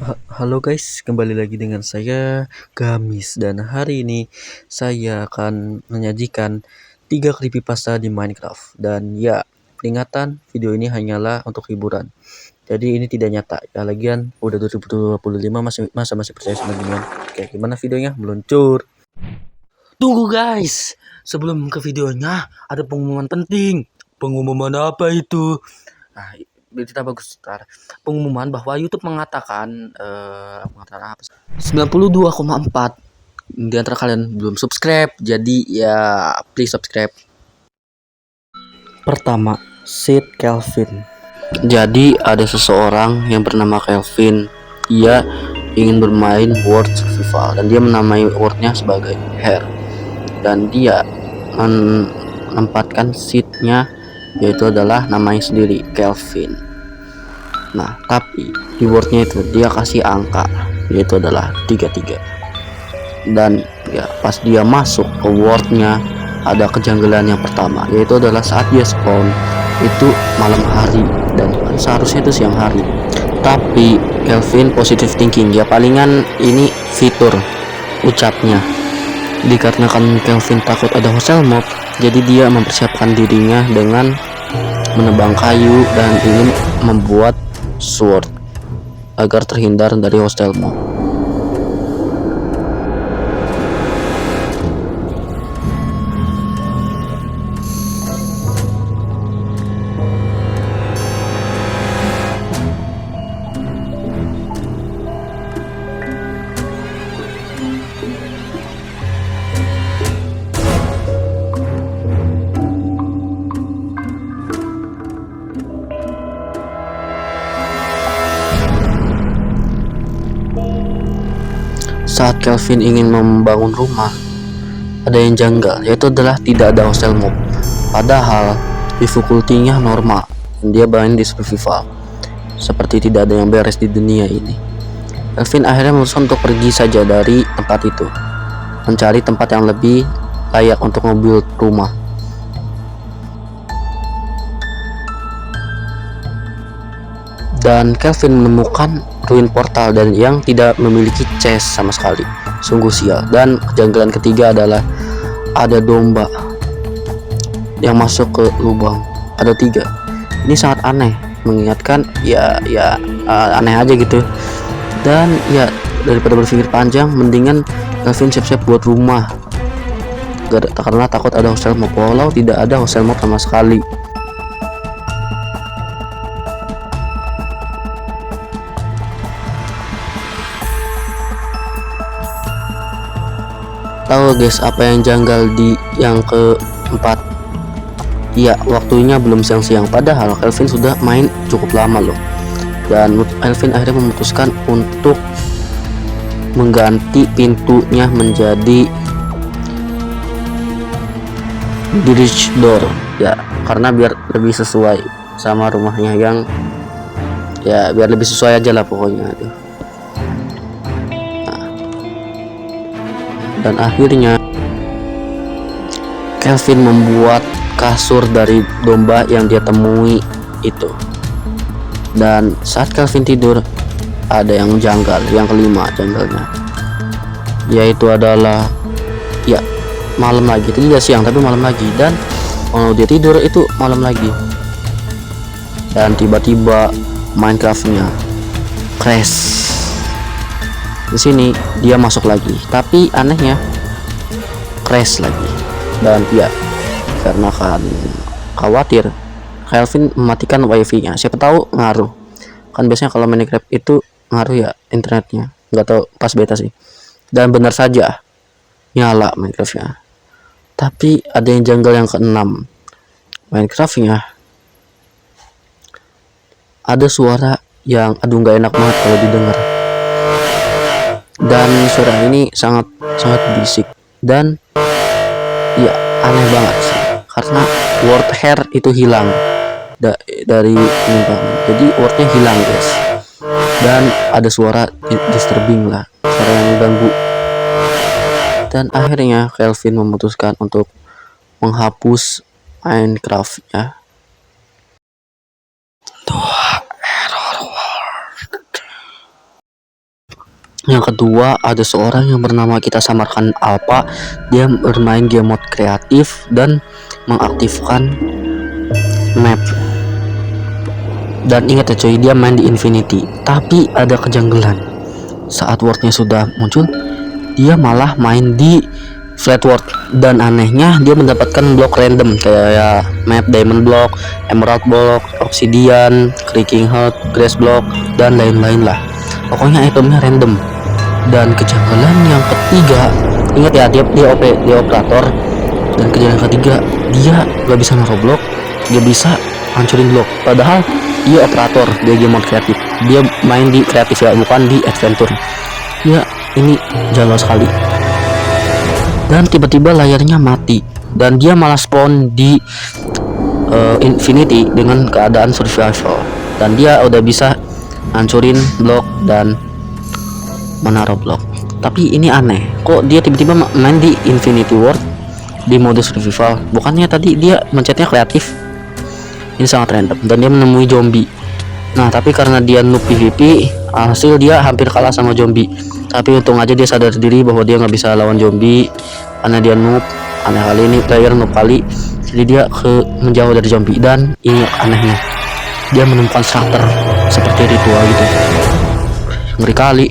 Halo guys, kembali lagi dengan saya Gamis dan hari ini saya akan menyajikan 3 creepypasta di Minecraft. Dan ya, peringatan video ini hanyalah untuk hiburan. Jadi ini tidak nyata. Ya lagian udah 2025 masih percaya sama ginian. Oke, gimana videonya? Meluncur. Tunggu guys, sebelum ke videonya ada pengumuman penting. Pengumuman apa itu? Nah, berita bagus. Pengumuman bahwa YouTube mengatakan apa? 92,4 di antara kalian belum subscribe. Jadi ya please subscribe. Pertama, Sid Kelvin. Jadi ada seseorang yang bernama Kelvin. Ia ingin bermain World Survival dan dia menamai wordnya sebagai Hair. Dan dia menempatkan seednya yaitu adalah namanya sendiri Kelvin. Nah, tapi di wordnya itu dia kasih angka yaitu adalah 33. Dan ya pas dia masuk ke wordnya ada kejanggalan yang pertama yaitu adalah saat dia spawn itu malam hari dan seharusnya itu siang hari. Tapi Kelvin positive thinking ya, palingan ini fitur ucapnya. Dikarenakan Kelvin takut ada hostile mob, jadi dia mempersiapkan dirinya dengan menebang kayu dan ingin membuat sword agar terhindar dari hostile mob. Saat Kelvin ingin membangun rumah, ada yang janggal, yaitu adalah tidak ada hostile mob. Padahal difficulty-nya normal dan dia main di survival. Seperti tidak ada yang beres di dunia ini. Kelvin akhirnya memutuskan untuk pergi saja dari tempat itu, mencari tempat yang lebih layak untuk nge-build rumah. Dan Kelvin menemukan ruin portal dan yang tidak memiliki chest sama sekali. Sungguh sial. Dan kejanggalan ketiga adalah ada domba yang masuk ke lubang. Ada 3. Ini sangat aneh, mengingatkan aneh aja gitu. Dan ya daripada berpikir panjang, mendingan Kelvin siap-siap buat rumah karena takut ada hostile mob. Walau tidak ada hostile mob sama sekali. Tahu guys apa yang janggal di yang keempat? Ya, waktunya belum siang-siang, padahal Kelvin sudah main cukup lama loh. Dan Kelvin akhirnya memutuskan untuk mengganti pintunya menjadi bridge door ya, karena biar lebih sesuai sama rumahnya yang ya biar lebih sesuai aja lah pokoknya. Dan akhirnya Kelvin membuat kasur dari domba yang dia temui itu. Dan saat Kelvin tidur ada yang janggal, yang kelima janggalnya, yaitu adalah ya malam lagi. Tidak siang tapi malam lagi, dan kalau dia tidur itu malam lagi. Dan tiba-tiba Minecraftnya crash. Di sini dia masuk lagi, tapi anehnya crash lagi. Dan ya karena kan khawatir, Kelvin mematikan wifi-nya. Siapa tahu ngaruh, kan biasanya kalau Minecraft itu ngaruh ya internetnya, nggak tahu pas beta sih. Dan benar saja nyala Minecraftnya. Tapi ada yang janggal yang keenam. Minecraftnya ada suara yang aduh nggak enak banget kalau didengar. Dan suara ini sangat berisik dan ya aneh banget sih, karena word hair itu hilang dari penyimpangan. Jadi wordnya hilang guys, dan ada suara disturbing lah, suara yang mengganggu. Dan akhirnya Kelvin memutuskan untuk menghapus Minecraft ya. Yang kedua, ada seorang yang bernama kita samarkan Alpha. Dia bermain game mode kreatif dan mengaktifkan map. Dan ingat ya cuy, dia main di Infinity. Tapi ada kejanggalan. Saat worldnya sudah muncul, dia malah main di flat world. Dan anehnya dia mendapatkan blok random kayak map diamond block, emerald block, obsidian, creaking heart, grass block, dan lain-lain lah. Pokoknya itemnya random. Dan kejanggalan yang ketiga, ingat ya, dia operator. Dan kejanggalan ketiga, dia nggak bisa naruh blok, dia bisa hancurin blok. Padahal dia operator, dia game mode kreatif, dia main di kreatif ya, bukan di adventure. Ya ini janggal sekali. Dan tiba-tiba layarnya mati dan dia malah spawn di Infinity dengan keadaan survival. Dan dia udah bisa hancurin blok dan menaruh blok. Tapi ini aneh, kok dia tiba-tiba main di Infinity World di mode survival, bukannya tadi dia mencetnya kreatif. Ini sangat random. Dan dia menemui zombie. Nah tapi karena dia noob PvP, hasil dia hampir kalah sama zombie. Tapi untung aja dia sadar diri bahwa dia nggak bisa lawan zombie karena dia noob. Aneh kali, ini player noob kali, jadi dia menjauh dari zombie. Dan ini anehnya, dia menemukan starter seperti ritual gitu, ngeri kali.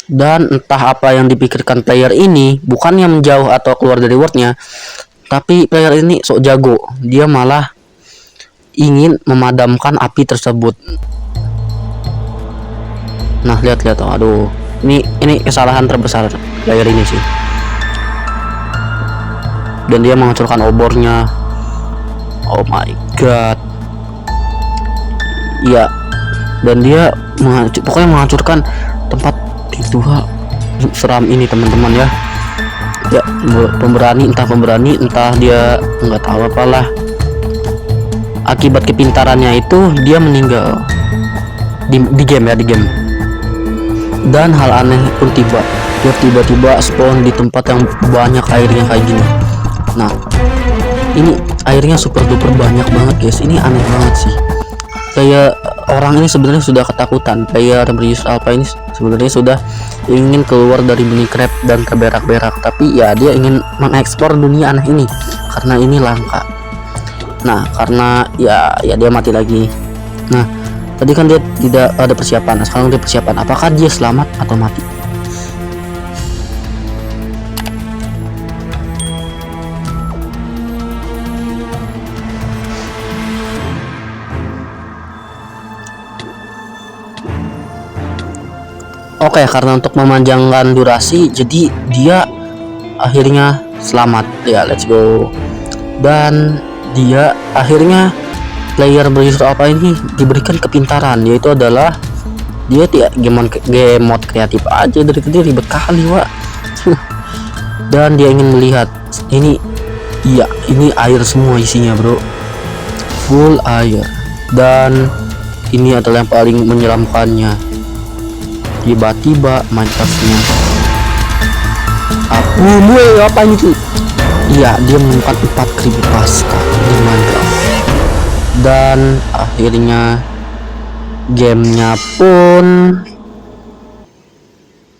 Dan entah apa yang dipikirkan player ini, bukannya menjauh atau keluar dari worldnya, tapi player ini sok jago, dia malah ingin memadamkan api tersebut. Nah lihat, aduh, ini kesalahan terbesar player ini sih. Dan dia menghancurkan obornya. Oh my god. Iya. Dan dia pokoknya menghancurkan tempat itu. Seram ini teman-teman ya. Ya entah pemberani entah dia nggak tahu apalah. Akibat kepintarannya itu dia meninggal di game. Dan hal aneh pun dia tiba-tiba spawn di tempat yang banyak airnya kayak gini. Nah ini airnya super duper banyak banget guys. Ini aneh banget sih. Kayak orang ini sebenarnya sudah ketakutan. Player British Alpha ini sebenarnya sudah ingin keluar dari Minecraft dan terberak-berak, tapi ya dia ingin mengeksplor dunia aneh ini karena ini langka. Nah karena ya dia mati lagi. Nah tadi kan dia tidak ada persiapan. Nah, sekarang dia persiapan, apakah dia selamat atau mati? Oke, karena untuk memanjangkan durasi, jadi dia akhirnya selamat ya. Let's go. Dan dia akhirnya player British Alpha ini diberikan kepintaran, yaitu adalah dia tidak game mode kreatif aja. Dari tadi ribet kali wak. Dan dia ingin melihat ini. Iya, ini air semua isinya bro, full air. Dan ini adalah yang paling menyeramkannya, tiba-tiba Minecraftnya apa ini tuh? Iya, dia menemukan 4 creepypasta di Minecraft. Dan akhirnya gamenya pun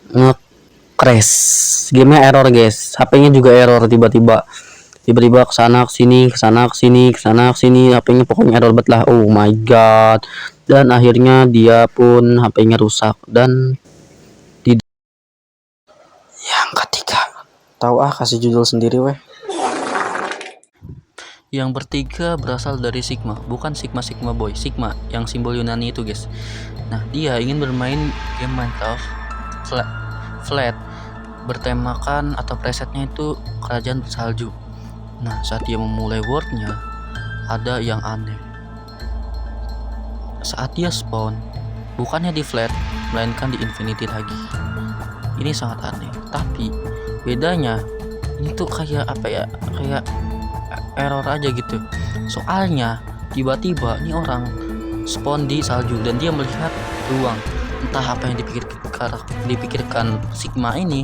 nge-crash. Gamenya error guys, HP-nya juga error. Tiba-tiba kesana kesini, HP-nya pokoknya error banget lah. Oh my god. Dan akhirnya dia pun HP-nya rusak. Dan yang ketiga, tahu kasih judul sendiri weh. Yang bertiga berasal dari Sigma, bukan Sigma Boy, Sigma yang simbol Yunani itu guys. Nah dia ingin bermain game Minecraft flat bertemakan atau presetnya itu kerajaan bersalju. Nah saat dia memulai worldnya, ada yang aneh. Saat dia spawn, bukannya di flat, melainkan di infinity lagi. Ini sangat aneh. Tapi bedanya ini tuh kayak apa ya, kayak error aja gitu. Soalnya tiba-tiba ini orang spawn di salju dan dia melihat ruang. Entah apa yang dipikirkan Sigma ini,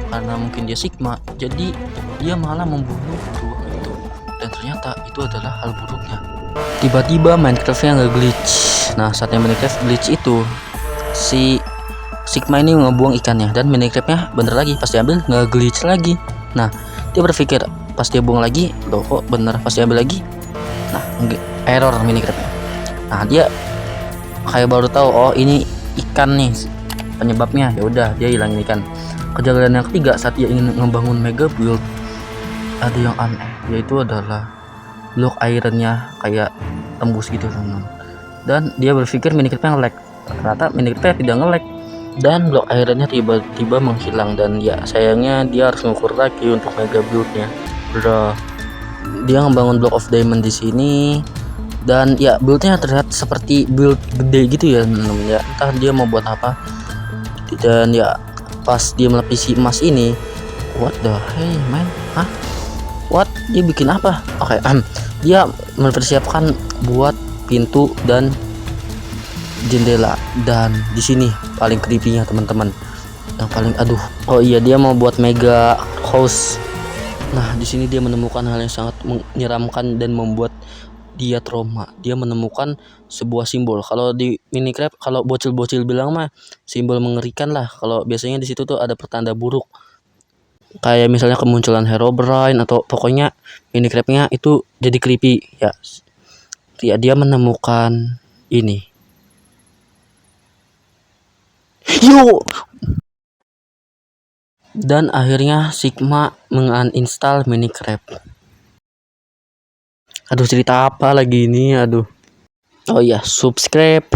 karena mungkin dia Sigma, jadi dia malah membunuh ruang itu. Dan ternyata itu adalah hal buruknya. Tiba-tiba Minecraftnya nge-glitch. Nah saatnya Minecraft glitch itu, si Sigma ini ngebuang ikannya dan Minecraftnya bener lagi, pas diambil nggak glitch lagi. Nah dia berpikir pas dia buang lagi, loh kok bener pas diambil lagi. Nah error Minecraftnya. Nah dia kayak baru tahu, oh ini ikan nih penyebabnya. Ya udah dia hilangin ikan. Kejadian yang ketiga, saat dia ingin membangun mega build, ada yang aneh, yaitu adalah blok ironnya kayak tembus gitu teman-teman. Dan dia berpikir Minecraftnya nge-lag, ternyata Minecraftnya tidak nge-lag dan blok ironnya tiba-tiba menghilang. Dan ya sayangnya dia harus ngukur lagi untuk mega buildnya. Bro, dia ngebangun block of diamond di sini dan ya buildnya terlihat seperti build gede gitu ya namanya, entah dia mau buat apa. Dan ya pas dia melapisi emas ini, what the hey man, hah, what, dia bikin apa? Oke, dia mempersiapkan buat pintu dan jendela. Dan di sini paling creepy-nya teman-teman, yang paling aduh, oh iya, dia mau buat mega house. Nah di sini dia menemukan hal yang sangat menyeramkan dan membuat dia trauma. Dia menemukan sebuah simbol. Kalau di Minecraft, kalau bocil-bocil bilang mah simbol mengerikan lah. Kalau biasanya di situ tuh ada pertanda buruk, kayak misalnya kemunculan Herobrine atau pokoknya Minecraftnya itu jadi creepy ya. Ya dia menemukan ini. Yo, dan akhirnya Sigma menguninstall Minecraft. Aduh cerita apa lagi ini, aduh. Oh iya, subscribe.